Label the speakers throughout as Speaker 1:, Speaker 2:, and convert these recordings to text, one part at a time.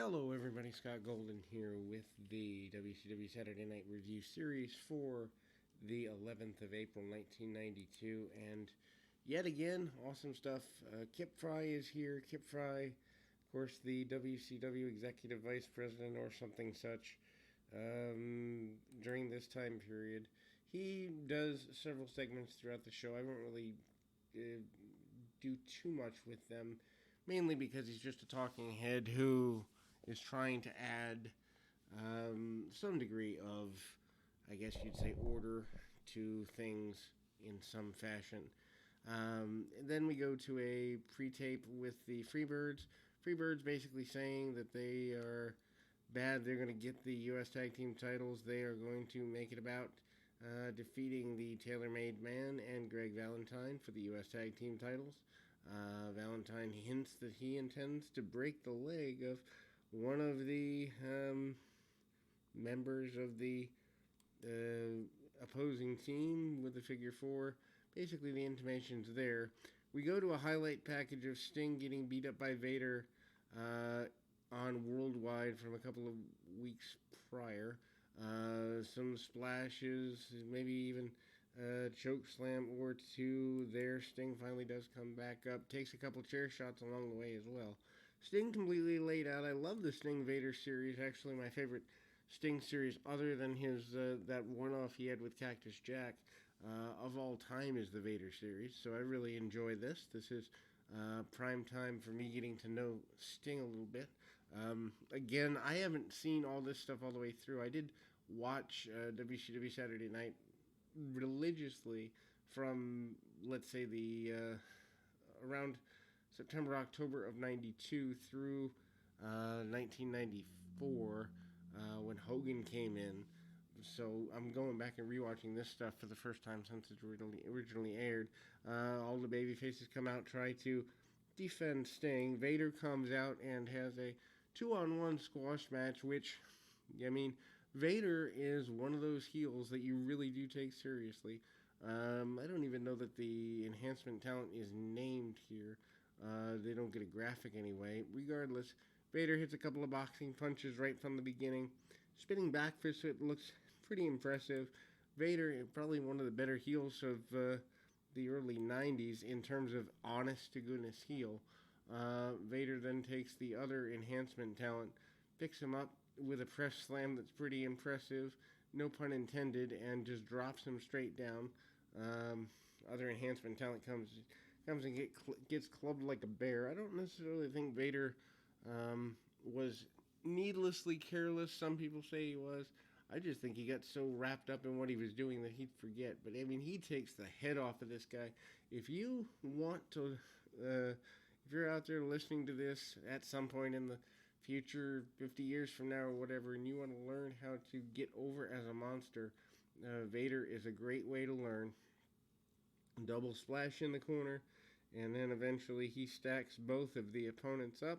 Speaker 1: Hello, everybody. Scott Golden here with the WCW Saturday Night Review Series for the 11th of April, 1992. And yet again, awesome stuff. Kip Fry is here. Kip Fry, of course, the WCW Executive Vice President or something such during this time period. He does several segments throughout the show. I won't really do too much with them, mainly because he's just a talking head who is trying to add some degree of, I guess you'd say, order to things in some fashion. Then we go to a pre-tape with the Freebirds. Freebirds basically saying that they are bad. They're going to get the U.S. Tag Team titles. They are going to make it about defeating the Tailor-Made Man and Greg Valentine for the U.S. Tag Team titles. Valentine hints that he intends to break the leg of one of the members of the opposing team with the figure four. Basically, the intimation's there. We go to a highlight package of Sting getting beat up by Vader on Worldwide from a couple of weeks prior. Some splashes, maybe even choke slam or two there. Sting finally does come back up. Takes a couple chair shots along the way as well. Sting completely laid out. I love the Sting Vader series. Actually, my favorite Sting series, other than his that one-off he had with Cactus Jack, of all time, is the Vader series. So I really enjoy this. This is prime time for me getting to know Sting a little bit. Again, I haven't seen all this stuff all the way through. I did watch WCW Saturday Night religiously from, let's say, the around September, October of 92 through 1994 when Hogan came in. So I'm going back and rewatching this stuff for the first time since it originally aired. All the baby faces come out, try to defend Sting. Vader comes out and has a 2-on-1 squash match, which, I mean, Vader is one of those heels that you really do take seriously. I don't even know that the enhancement talent is named here. They don't get a graphic anyway. Regardless, Vader hits a couple of boxing punches right from the beginning. Spinning back fist, so it looks pretty impressive. Vader, probably one of the better heels of the early 90s in terms of honest-to-goodness heel. Vader then takes the other enhancement talent, picks him up with a press slam that's pretty impressive, no pun intended, and just drops him straight down. Other enhancement talent comes and gets clubbed like a bear. I don't necessarily think Vader was needlessly careless. Some people say he was. I just think he got so wrapped up in what he was doing that he'd forget. But, I mean, he takes the head off of this guy. If you want to, if you're out there listening to this at some point in the future, 50 years from now or whatever, and you want to learn how to get over as a monster, Vader is a great way to learn. Double splash in the corner, and then eventually he stacks both of the opponents up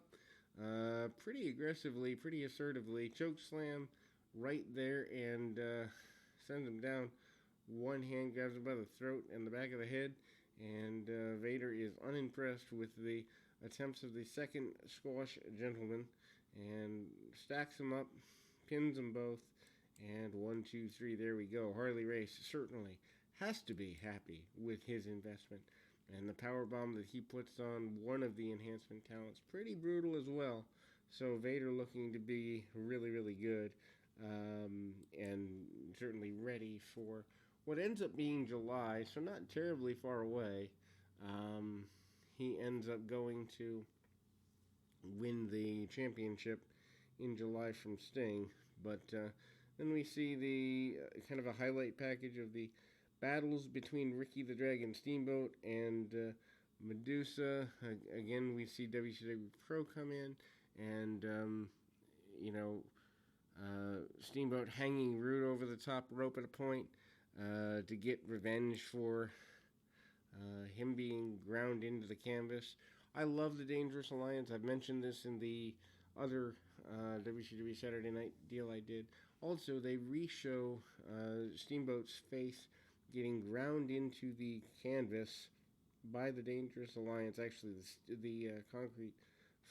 Speaker 1: pretty aggressively, pretty assertively. Choke slam right there and sends him down. One hand grabs him by the throat and the back of the head, and Vader is unimpressed with the attempts of the second squash gentleman and stacks them up, pins them both, and 1, 2, 3, there we go. Harley Race certainly has to be happy with his investment. And the powerbomb that he puts on one of the enhancement talents, pretty brutal as well. So Vader looking to be really, really good, and certainly ready for what ends up being July, so not terribly far away. He ends up going to win the championship in July from Sting. But then we see the kind of a highlight package of the battles between Ricky the Dragon Steamboat and Medusa. Again, we see WCW Pro come in, and Steamboat hanging Rude over the top rope at a point to get revenge for him being ground into the canvas. I love the Dangerous Alliance. I've mentioned this in the other WCW Saturday Night deal I did. Also, they re-show Steamboat's face getting ground into the canvas by the Dangerous Alliance, actually the concrete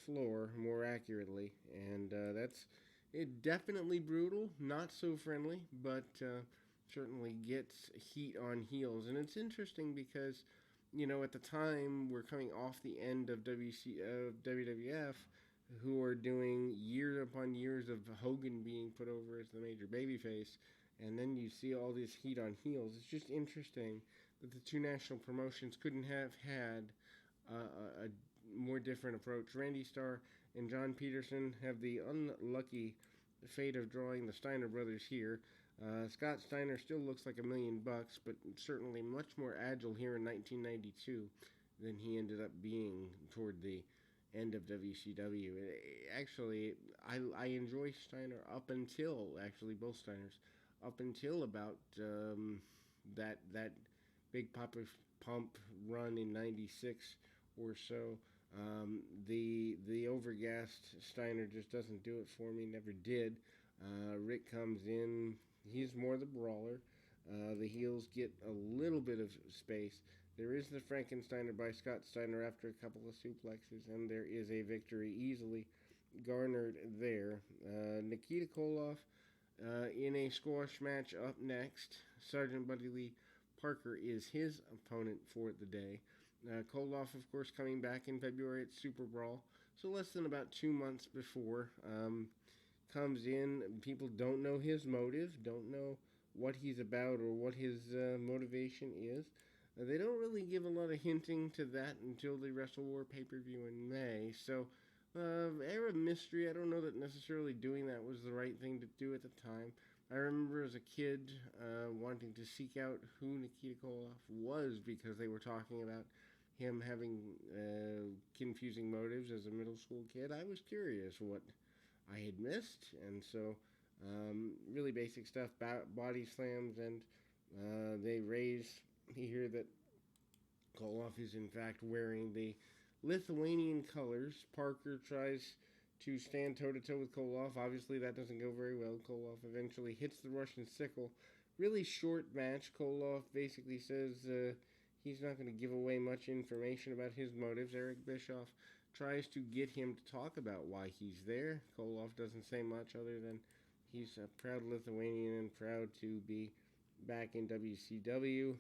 Speaker 1: floor more accurately, and That's it. Definitely brutal, not so friendly, but certainly gets heat on heels. And it's interesting because, at the time we're coming off the end of WWF, who are doing year upon years of Hogan being put over as the major babyface, and then you see all this heat on heels. It's just interesting that the two national promotions couldn't have had a more different approach. Randy Starr and John Peterson have the unlucky fate of drawing the Steiner brothers here. Scott Steiner still looks like $1,000,000, but certainly much more agile here in 1992 than he ended up being toward the end of WCW. Actually, I enjoy Steiner up until actually both Steiners up until about that big pump run in '96 or so. The overgassed Steiner just doesn't do it for me. Never did. Rick comes in. He's more the brawler. The heels get a little bit of space. There is the Frankensteiner by Scott Steiner after a couple of suplexes, and there is a victory easily garnered there. Nikita Koloff in a squash match up next. Sergeant Buddy Lee Parker is his opponent for the day. Koloff, of course, coming back in February at Super Brawl, so less than about 2 months before. Comes in, people don't know his motive, don't know what he's about or what his motivation is. They don't really give a lot of hinting to that until the Wrestle War pay-per-view in May. So, air of mystery. I don't know that necessarily doing that was the right thing to do at the time. I remember as a kid wanting to seek out who Nikita Koloff was because they were talking about him having confusing motives as a middle school kid. I was curious what I had missed, and so really basic stuff, body slams, and they raise here that Koloff is in fact wearing the Lithuanian colors. Parker tries to stand toe-to-toe with Koloff. Obviously that doesn't go very well. Koloff eventually hits the Russian sickle. Really short match. Koloff basically says he's not going to give away much information about his motives. Eric Bischoff tries to get him to talk about why he's there. Koloff doesn't say much other than he's a proud Lithuanian and proud to be back in WCW.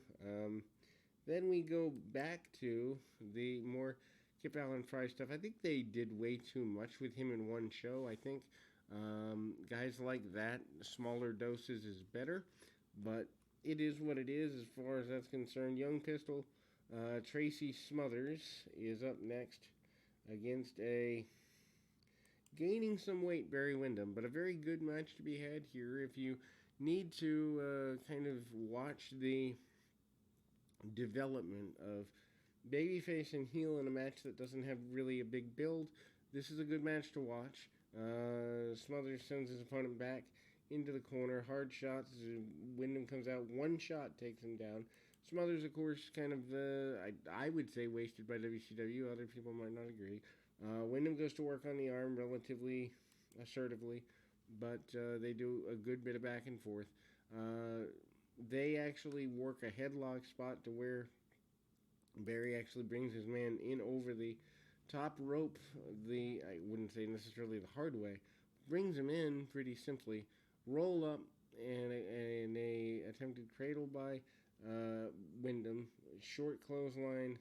Speaker 1: Then we go back to the more Kip Allen Fry stuff. I think they did way too much with him in one show. I think guys like that, smaller doses is better, but it is what it is as far as that's concerned. Young Pistol, Tracy Smothers is up next against a gaining some weight Barry Windham, but a very good match to be had here. If you need to kind of watch the development of babyface and heel in a match that doesn't have really a big build, this is a good match to watch. Smothers sends his opponent back into the corner. Hard shots. Windham comes out. One shot takes him down. Smothers, of course, kind of, I would say, wasted by WCW. Other people might not agree. Windham goes to work on the arm relatively assertively, but they do a good bit of back and forth. They actually work a headlock spot to where Barry actually brings his man in over the top rope. I wouldn't say necessarily the hard way. Brings him in pretty simply. Roll up and a attempted cradle by Windham. Short clothesline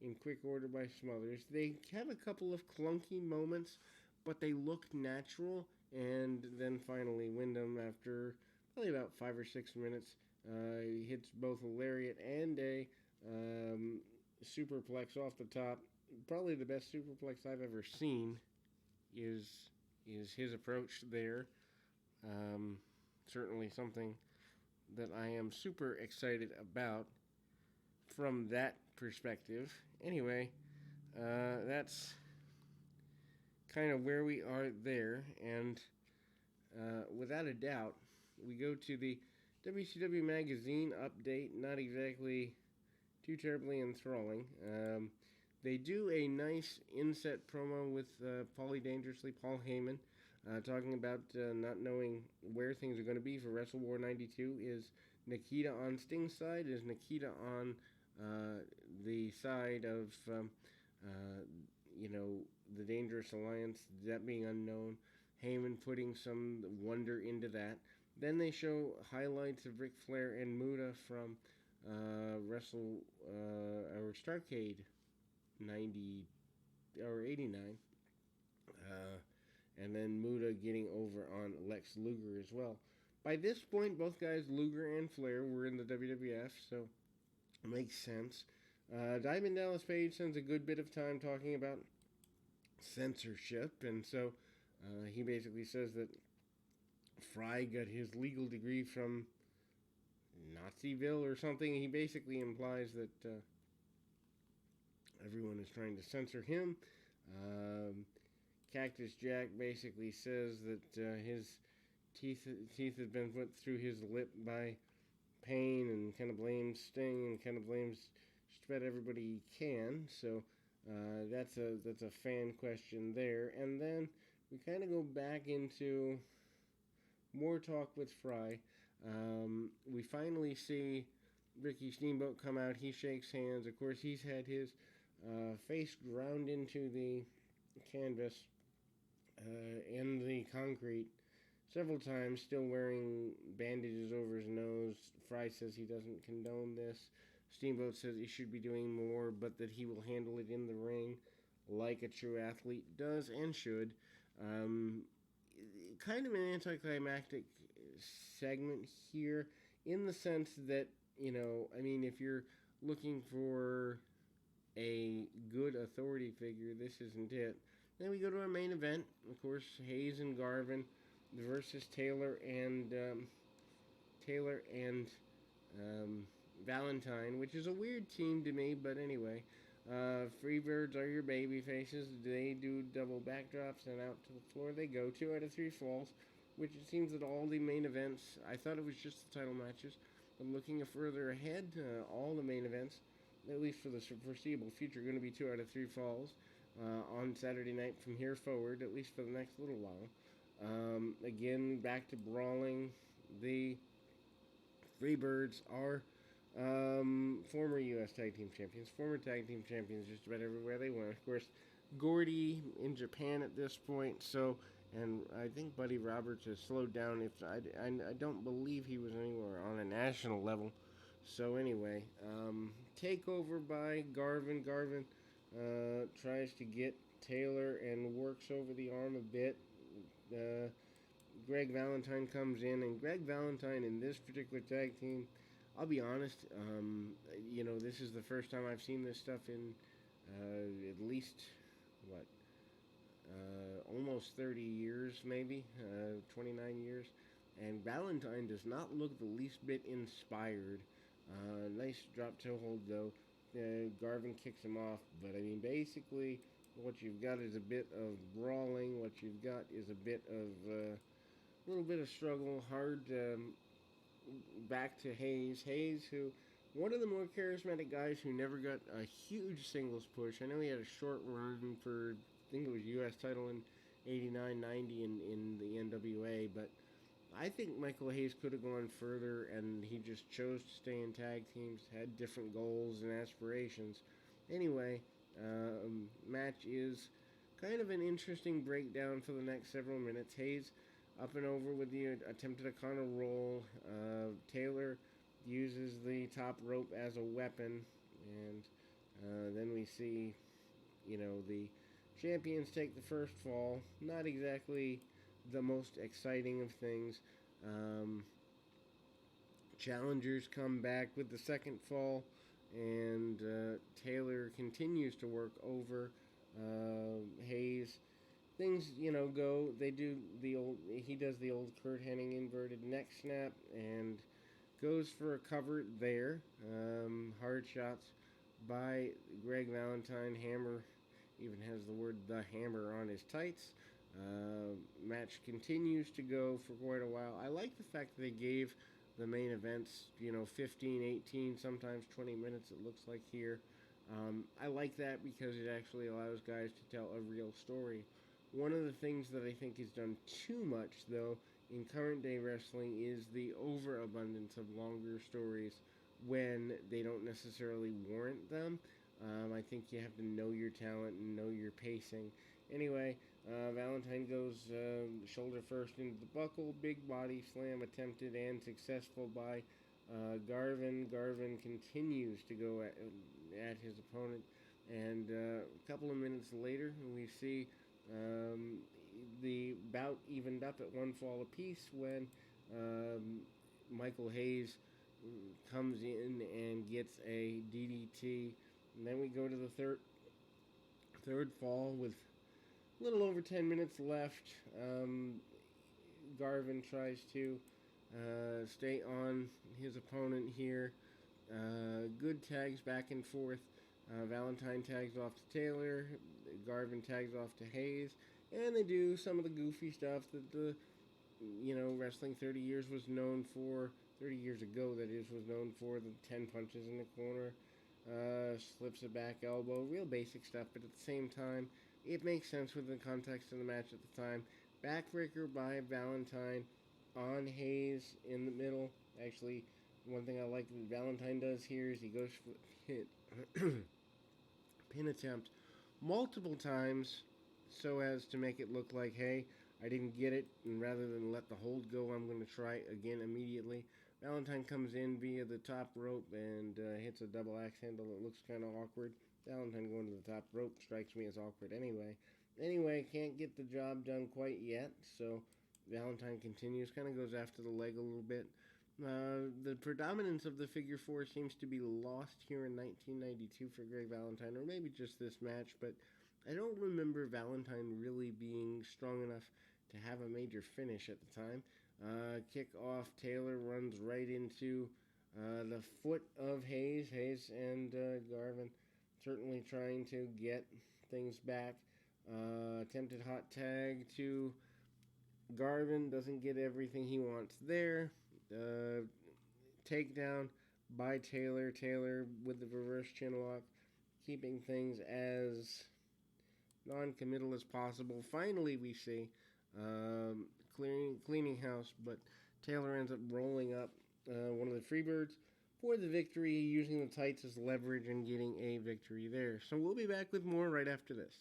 Speaker 1: in quick order by Smothers. They have a couple of clunky moments, but they look natural. And then finally, Windham, after probably about 5 or 6 minutes, he hits both a lariat and a superplex off the top. Probably the best superplex I've ever seen is his approach there. Certainly something that I am super excited about from that perspective. Anyway, that's kind of where we are there, and without a doubt, we go to the WCW Magazine update. Not exactly too terribly enthralling. They do a nice inset promo with Paulie Dangerously, Paul Heyman, talking about not knowing where things are going to be for Wrestle War 92. Is Nikita on Sting's side? Is Nikita on the side of, the Dangerous Alliance? That being unknown. Heyman putting some wonder into that. Then they show highlights of Ric Flair and Muta from or Starcade 90 or 89. And then Muta getting over on Lex Luger as well. By this point, both guys, Luger and Flair, were in the WWF, so it makes sense. Diamond Dallas Page spends a good bit of time talking about censorship, and so he basically says that Fry got his legal degree from Naziville or something. He basically implies that everyone is trying to censor him. Cactus Jack basically says that his teeth have been put through his lip by pain, and kind of blames Sting and kind of blames just about everybody he can. So that's a fan question there. And then we kind of go back into more talk with Fry. We finally see Ricky Steamboat come out. He shakes hands. Of course, he's had his face ground into the canvas and the concrete several times, still wearing bandages over his nose. Fry says he doesn't condone this. Steamboat says he should be doing more, but that he will handle it in the ring like a true athlete does and should. Kind of an anticlimactic segment here, in the sense that, if you're looking for a good authority figure, this isn't it. Then we go to our main event, of course, Hayes and Garvin versus Taylor and Valentine, which is a weird team to me, but anyway. Freebirds are your baby faces. They do double backdrops, and out to the floor they go. 2 out of 3 falls, which it seems that all the main events, I thought it was just the title matches, but looking further ahead, all the main events, at least for the foreseeable future, are going to be 2 out of 3 falls on Saturday night from here forward, at least for the next little while. Again, back to brawling. The Freebirds are former U.S. Tag Team Champions, former Tag Team Champions just about everywhere they went. Of course, Gordy in Japan at this point, and I think Buddy Roberts has slowed down. If I don't believe he was anywhere on a national level. So anyway, takeover by Garvin. Garvin tries to get Taylor and works over the arm a bit. Greg Valentine comes in, and Greg Valentine in this particular tag team, I'll be honest, this is the first time I've seen this stuff in at least, almost 30 years, maybe, 29 years. And Valentine does not look the least bit inspired. Nice drop toe hold, though. Garvin kicks him off, but basically, what you've got is a bit of brawling. What you've got is a bit of a little bit of struggle. Hard back to Hayes. Hayes, who one of the more charismatic guys who never got a huge singles push. I know he had a short run for, I think it was U.S. title in 89, 90 in the NWA, but I think Michael Hayes could have gone further, and he just chose to stay in tag teams, had different goals and aspirations. Anyway, match is kind of an interesting breakdown for the next several minutes. Hayes up and over with the attempted O'Connor roll. Taylor uses the top rope as a weapon, and then we see, the champions take the first fall. Not exactly the most exciting of things. Challengers come back with the second fall, and Taylor continues to work over Hayes. Things, go. They do he does the old Kurt Hennig inverted neck snap and goes for a cover there. Hard shots by Greg Valentine. Hammer even has the word "the Hammer" on his tights. Match continues to go for quite a while. I like the fact that they gave the main events, 15, 18, sometimes 20 minutes it looks like here. I like that because it actually allows guys to tell a real story. One of the things that I think is done too much, though, in current day wrestling is the overabundance of longer stories when they don't necessarily warrant them. I think you have to know your talent and know your pacing. Anyway, Valentine goes shoulder first into the buckle. Big body slam attempted and successful by Garvin. Garvin continues to go at his opponent. And a couple of minutes later, we see um, the bout evened up at one fall apiece when um, Michael Hayes comes in and gets a DDT. And then we go to the third fall with a little over 10 minutes left. Garvin tries to stay on his opponent here. Good tags back and forth. Valentine tags off to Taylor. Garvin tags off to Hayes. And they do some of the goofy stuff that the wrestling 30 years was known for. 30 years ago, that is, was known for the 10 punches in the corner, slips a back elbow, real basic stuff, but at the same time, it makes sense within the context of the match at the time. Backbreaker by Valentine on Hayes in the middle. Actually, one thing I like that Valentine does here is he goes for hit pin attempt multiple times so as to make it look like, hey, I didn't get it, and rather than let the hold go, I'm going to try again immediately. Valentine comes in via the top rope and hits a double axe handle that looks kind of awkward. Valentine going to the top rope strikes me as awkward anyway. Anyway, can't get the job done quite yet, so Valentine continues, kind of goes after the leg a little bit. The predominance of the figure four seems to be lost here in 1992 for Greg Valentine, or maybe just this match, but I don't remember Valentine really being strong enough to have a major finish at the time. Kick off, Taylor runs right into the foot of Hayes. Hayes and Garvin certainly trying to get things back. Attempted hot tag to Garvin, doesn't get everything he wants there. Takedown by Taylor. Taylor with the reverse chin lock, keeping things as non-committal as possible. Finally, we see cleaning house, but Taylor ends up rolling up one of the Freebirds for the victory, using the tights as leverage and getting a victory there. So we'll be back with more right after this.